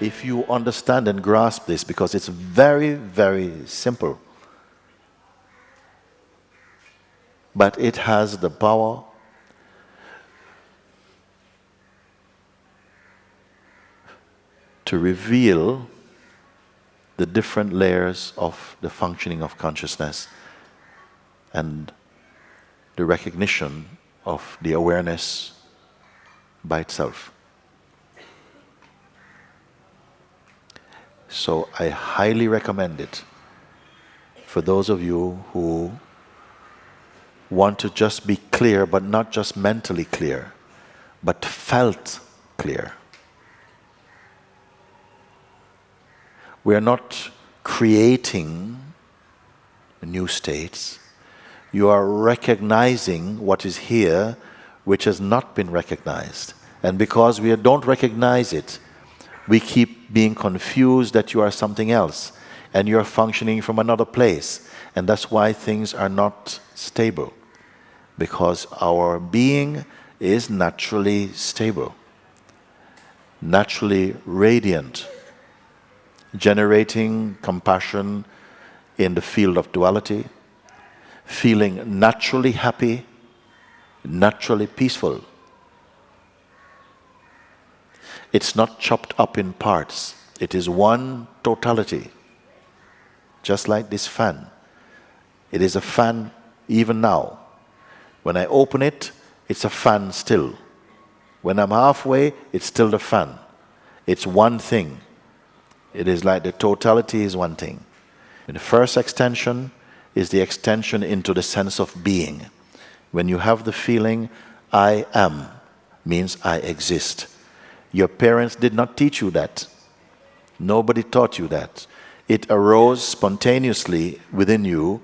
if you understand and grasp this, because it's very, very simple, but it has the power to reveal the different layers of the functioning of consciousness and the recognition of the awareness by itself. So I highly recommend it for those of you who want to just be clear, but not just mentally clear, but felt clear. We are not creating new states. You are recognizing what is here, which has not been recognized. And because we don't recognize it, we keep being confused that you are something else, and you are functioning from another place. And that's why things are not stable, because our being is naturally stable, naturally radiant, generating compassion in the field of duality, feeling naturally happy, naturally peaceful. It's not chopped up in parts. It is one totality. Just like this fan. It is a fan even now. When I open it, it's a fan still. When I'm halfway, it's still the fan. It's one thing. It is like the totality is one thing. And the first extension is the extension into the sense of being. When you have the feeling, I am, means I exist. Your parents did not teach you that. Nobody taught you that. It arose spontaneously within you,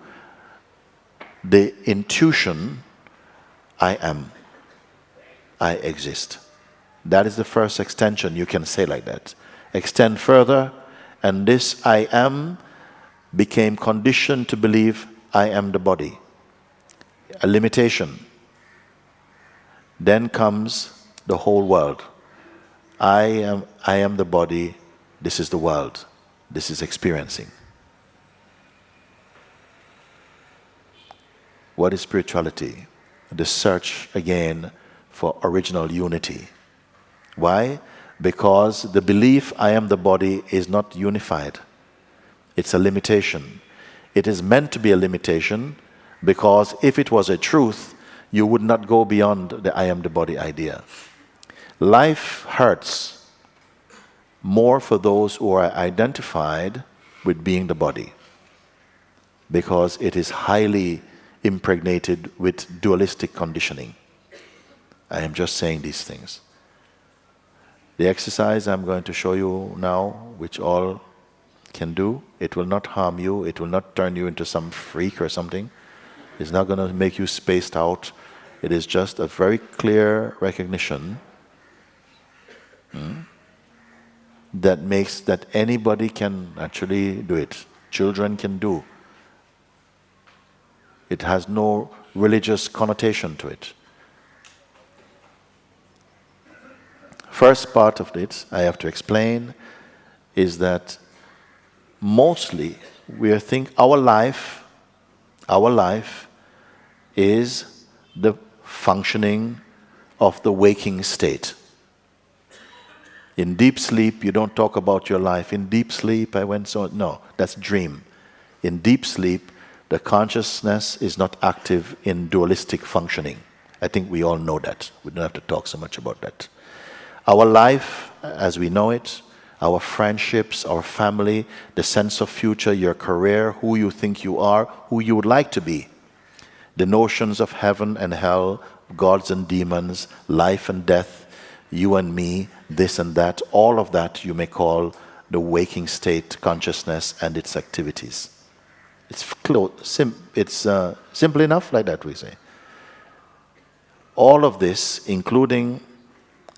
the intuition, I am, I exist. That is the first extension, you can say like that. Extend further, and this I am became conditioned to believe I am the body. A limitation. Then comes the whole world. I am the body, this is the world, this is experiencing. What is spirituality? The search again for original unity. Why? Because the belief I am the body is not unified. It's a limitation. It is meant to be a limitation because if it was a truth, you would not go beyond the I am the body idea. Life hurts more for those who are identified with being the body because it is highly impregnated with dualistic conditioning. I am just saying these things. The exercise I'm going to show you now, which all can do, it will not harm you, it will not turn you into some freak or something. It's not going to make you spaced out. It is just a very clear recognition that makes that anybody can actually do it. Children can do. It has no religious connotation to it. First part of it, I have to explain, is that mostly we think our life is the functioning of the waking state. In deep sleep, you don't talk about your life. In deep sleep, I went so... No, that's dream. In deep sleep, the consciousness is not active in dualistic functioning. I think we all know that. We don't have to talk so much about that. Our life, as we know it, our friendships, our family, the sense of future, your career, who you think you are, who you would like to be, the notions of heaven and hell, gods and demons, life and death, you and me, this and that, all of that you may call the waking state consciousness and its activities. It's simple enough, like that we say. All of this, including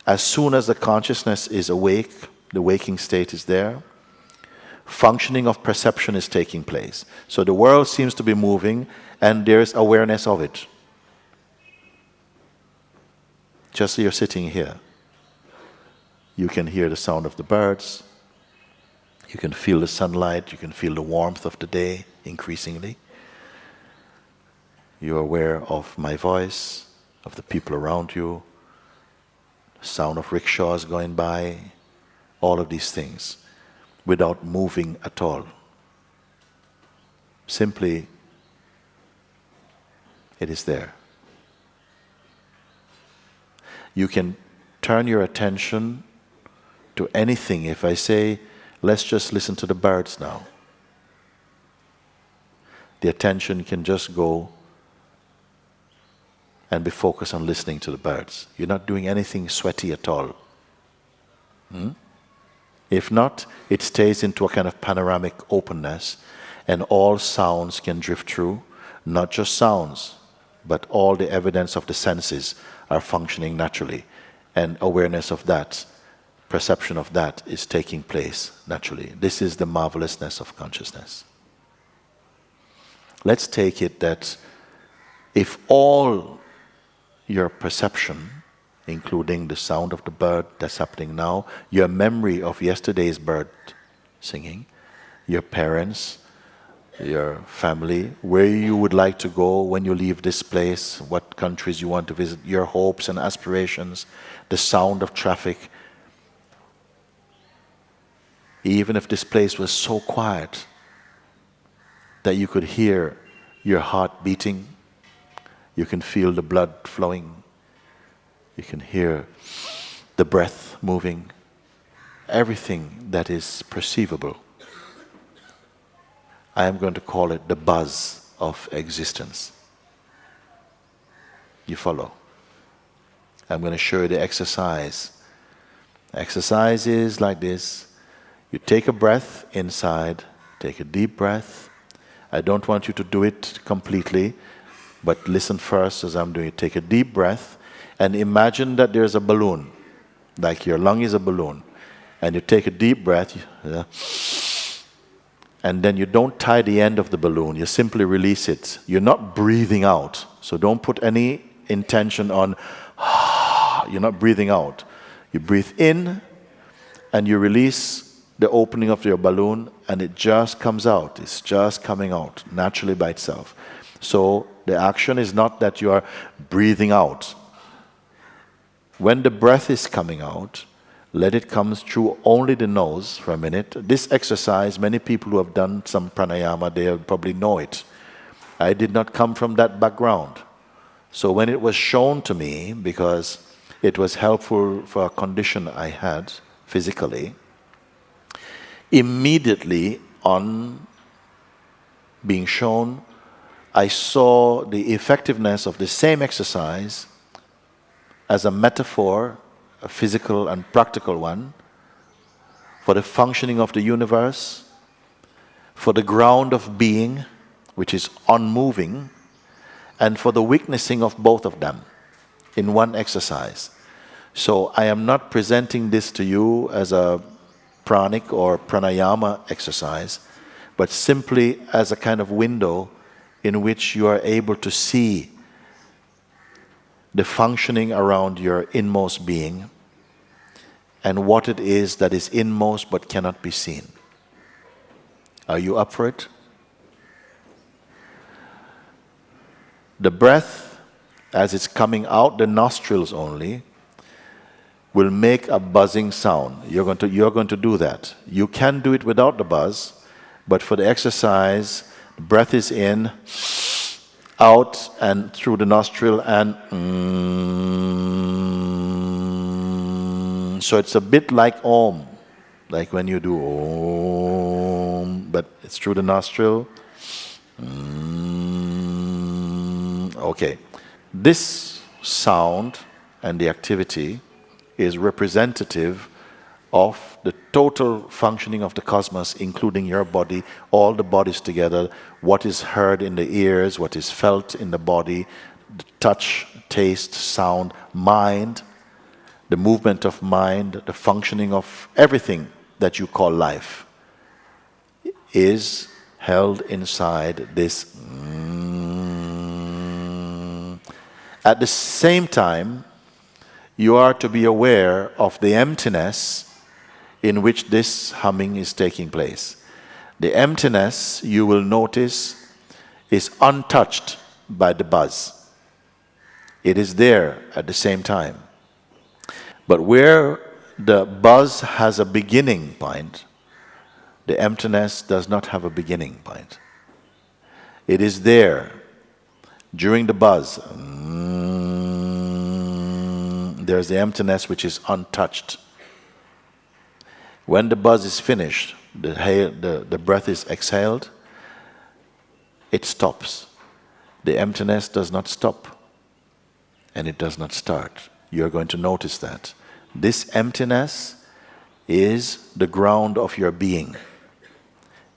as soon as the consciousness is awake, the waking state is there, functioning of perception is taking place. So the world seems to be moving and there's awareness of it. Just so you're sitting here. You can hear the sound of the birds, You can feel the sunlight, you can feel the warmth of the day increasingly. You're aware of my voice, of the people around you, the sound of rickshaws going by, all of these things, without moving at all. Simply, it is there. You can turn your attention to anything. If I say, let's just listen to the birds now, the attention can just go and be focused on listening to the birds. You're not doing anything sweaty at all. If not, it stays into a kind of panoramic openness, and all sounds can drift through. Not just sounds, but all the evidence of the senses are functioning naturally, and awareness of that, perception of that is taking place naturally. This is the marvelousness of consciousness. Let's take it that if all your perception, including the sound of the bird that's happening now, your memory of yesterday's bird singing, your parents, your family, where you would like to go when you leave this place, what countries you want to visit, your hopes and aspirations, the sound of traffic. Even if this place was so quiet that you could hear your heart beating, you can feel the blood flowing, you can hear the breath moving, everything that is perceivable. I am going to call it the buzz of existence. You follow? I'm going to show you the exercise. Exercise is like this. You take a breath inside, take a deep breath. I don't want you to do it completely, but listen first as I'm doing it. Take a deep breath and imagine that there's a balloon, like your lung is a balloon. And you take a deep breath, and then you don't tie the end of the balloon, you simply release it. You're not breathing out, so don't put any intention on, you're not breathing out. You breathe in and you release the opening of your balloon, and it just comes out. It's just coming out naturally by itself. So the action is not that you are breathing out. When the breath is coming out, let it come through only the nose for a minute. This exercise, many people who have done some pranayama, they probably know it. I did not come from that background. So when it was shown to me, because it was helpful for a condition I had physically, immediately on being shown, I saw the effectiveness of the same exercise as a metaphor, a physical and practical one, for the functioning of the universe, for the ground of being, which is unmoving, and for the witnessing of both of them in one exercise. So I am not presenting this to you as a pranic or pranayama exercise, but simply as a kind of window in which you are able to see the functioning around your inmost being and what it is that is inmost but cannot be seen. Are you up for it? The breath, as it's coming out the nostrils only, will make a buzzing sound. You're going to do that. You can do it without the buzz, but for the exercise, the breath is in, out and through the nostril, and so it's a bit like Om, like when you do Om, but it's through the nostril. Okay, this sound and the activity is representative of the total functioning of the cosmos, including your body, all the bodies together, what is heard in the ears, what is felt in the body, the touch, taste, sound, mind, the movement of mind, the functioning of everything that you call life is held inside this. At the same time, you are to be aware of the emptiness in which this humming is taking place. The emptiness, you will notice, is untouched by the buzz. It is there at the same time. But where the buzz has a beginning point, the emptiness does not have a beginning point. It is there during the buzz. There's the emptiness which is untouched. When the buzz is finished, the breath is exhaled, it stops. The emptiness does not stop, and it does not start. You're going to notice that. This emptiness is the ground of your being.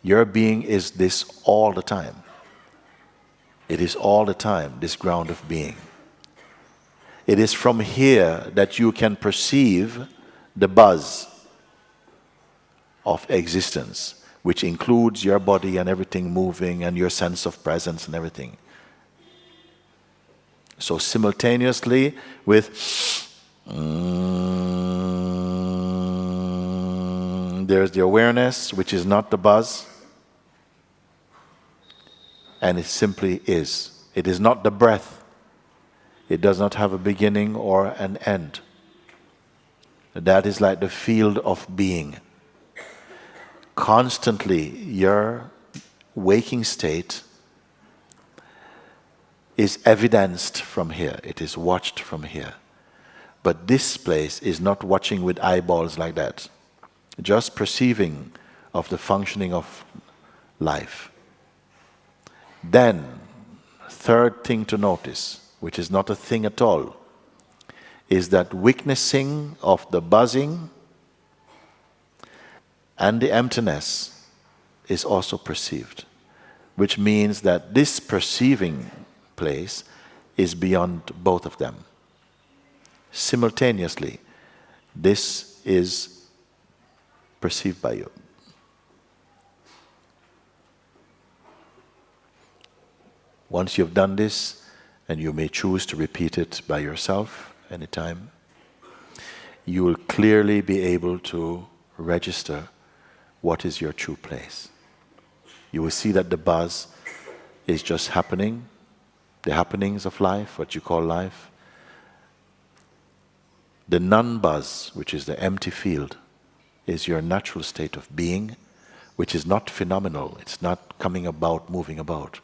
Your being is this all the time. It is all the time, this ground of being. It is from here that you can perceive the buzz of existence, which includes your body and everything moving and your sense of presence and everything. So simultaneously with there's the awareness, which is not the buzz, and it simply is. It is not the breath. It does not have a beginning or an end. That is like the field of being. Constantly, your waking state is evidenced from here. It is watched from here. But this place is not watching with eyeballs like that. Just perceiving of the functioning of life. Then, third thing to notice, which is not a thing at all, is that witnessing of the buzzing and the emptiness is also perceived, which means that this perceiving place is beyond both of them. Simultaneously, this is perceived by you. Once you've done this, and you may choose to repeat it by yourself anytime, you will clearly be able to register what is your true place. You will see that the buzz is just happening, the happenings of life, what you call life. The non-buzz, which is the empty field, is your natural state of being, which is not phenomenal. It's not coming about, moving about.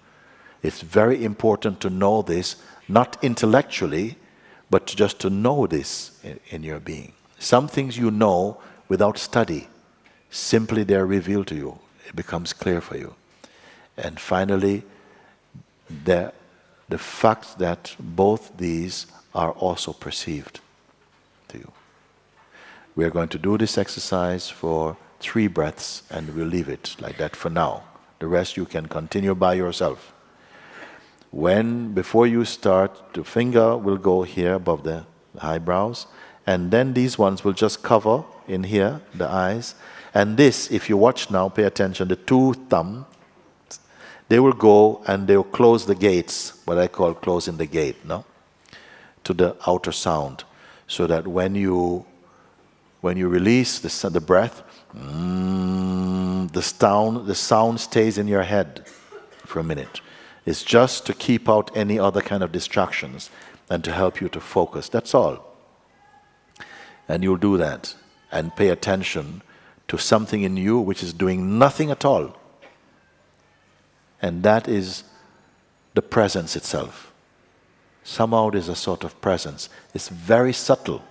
It's very important to know this, not intellectually, but just to know this in your being. Some things you know without study. Simply they are revealed to you. It becomes clear for you. And finally, the fact that both these are also perceived to you. We are going to do this exercise for 3 breaths, and we'll leave it like that for now. The rest you can continue by yourself. Before you start, the finger will go here above the eyebrows, and then these ones will just cover in here, the eyes. And this, if you watch now, pay attention, the 2 thumbs, they will go and they will close the gates, what I call closing the gate, no? To the outer sound, so that when you release the breath, the sound stays in your head for a minute. It's just to keep out any other kind of distractions and to help you to focus. That's all. And you'll do that and pay attention to something in you which is doing nothing at all. And that is the presence itself. Somehow there's a sort of presence. It's very subtle.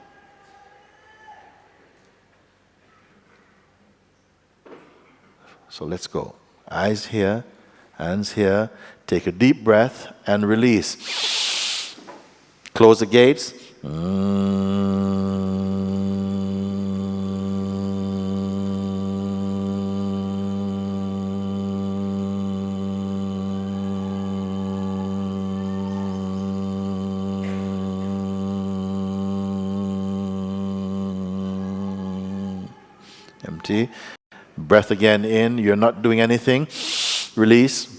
So let's go. Eyes here, hands here. Take a deep breath and release. Close the gates. Empty. Breath again in. You're not doing anything. Release.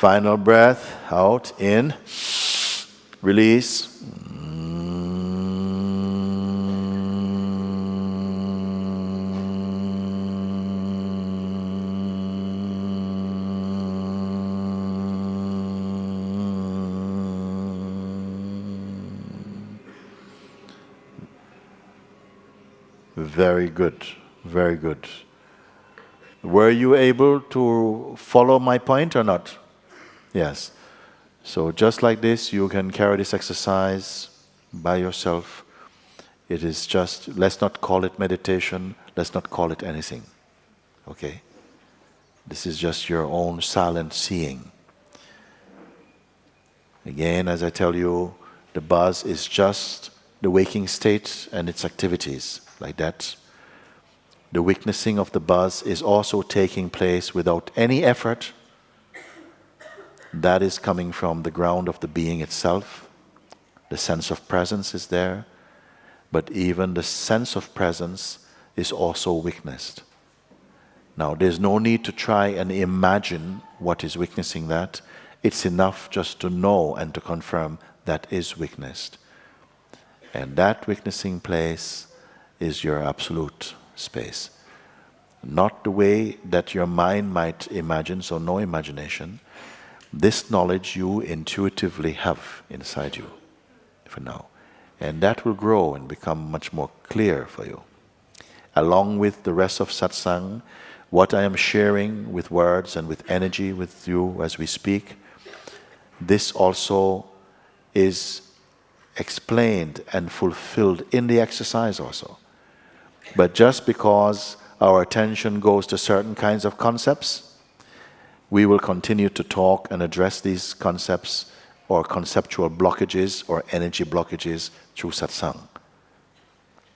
Final breath, out, in, release. Very good, very good. Were you able to follow my point or not? Yes. So just like this, you can carry this exercise by yourself. It is just, let's not call it meditation, let's not call it anything. Okay? This is just your own silent seeing. Again, as I tell you, the buzz is just the waking state and its activities, like that. The witnessing of the buzz is also taking place without any effort. That is coming from the ground of the being itself. The sense of presence is there, but even the sense of presence is also witnessed. Now, there's no need to try and imagine what is witnessing that. It's enough just to know and to confirm that is witnessed. And that witnessing place is your absolute space. Not the way that your mind might imagine, so no imagination. This knowledge you intuitively have inside you for now. And that will grow and become much more clear for you. Along with the rest of satsang, what I am sharing with words and with energy with you as we speak, this also is explained and fulfilled in the exercise also. But just because our attention goes to certain kinds of concepts, we will continue to talk and address these concepts or conceptual blockages or energy blockages through satsang.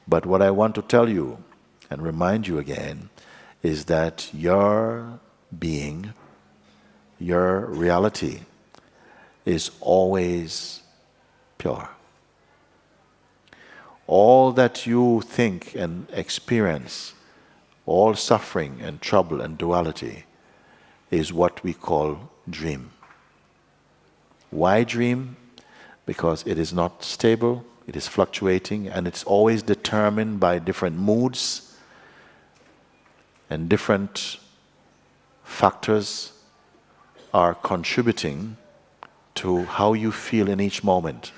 But what I want to tell you and remind you again is that your being, your reality is always pure. All that you think and experience, all suffering and trouble and duality, is what we call dream. Why dream? Because it is not stable, it is fluctuating, and it's always determined by different moods and different factors are contributing to how you feel in each moment.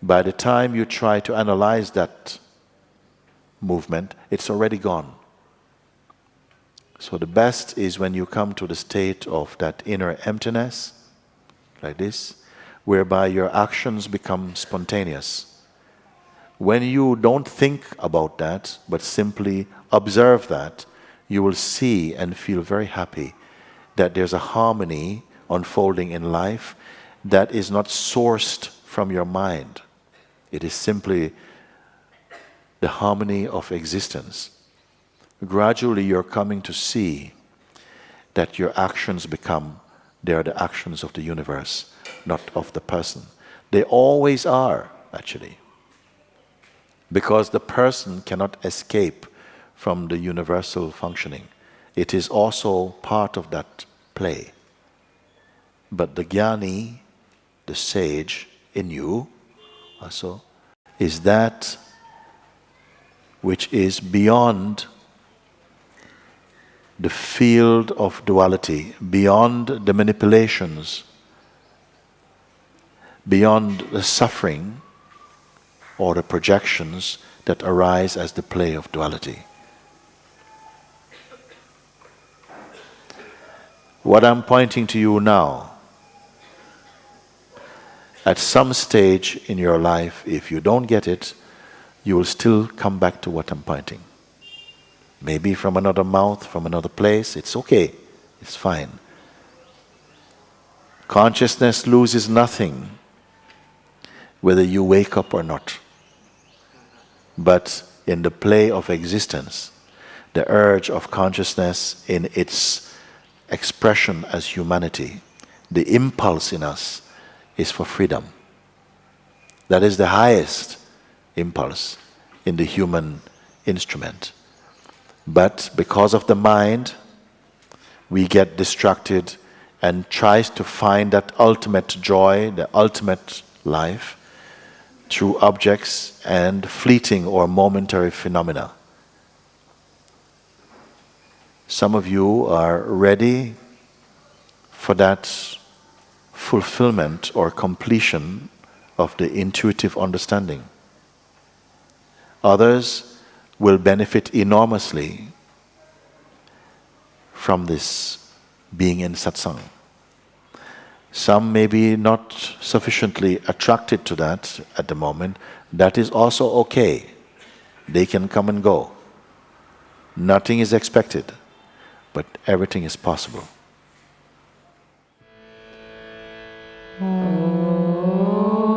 By the time you try to analyze that movement, it's already gone. So the best is when you come to the state of that inner emptiness, like this, whereby your actions become spontaneous. When you don't think about that, but simply observe that, you will see and feel very happy that there's a harmony unfolding in life that is not sourced from your mind. It is simply the harmony of existence. Gradually you're coming to see that your actions they are the actions of the universe, not of the person. They always are, actually. Because the person cannot escape from the universal functioning. It is also part of that play. But the jnani, the sage in you, also, is that which is beyond the field of duality, beyond the manipulations, beyond the suffering or the projections that arise as the play of duality. What I'm pointing to you now, at some stage in your life, if you don't get it, you will still come back to what I'm pointing. Maybe from another mouth, from another place, it's okay, it's fine. Consciousness loses nothing whether you wake up or not. But in the play of existence, the urge of consciousness in its expression as humanity, the impulse in us is for freedom. That is the highest impulse in the human instrument. But because of the mind, we get distracted and tries to find that ultimate joy, the ultimate life, through objects and fleeting or momentary phenomena. Some of you are ready for that fulfillment or completion of the intuitive understanding. Others will benefit enormously from this being in satsang. Some may be not sufficiently attracted to that at the moment. That is also okay. They can come and go. Nothing is expected, but everything is possible. Oh.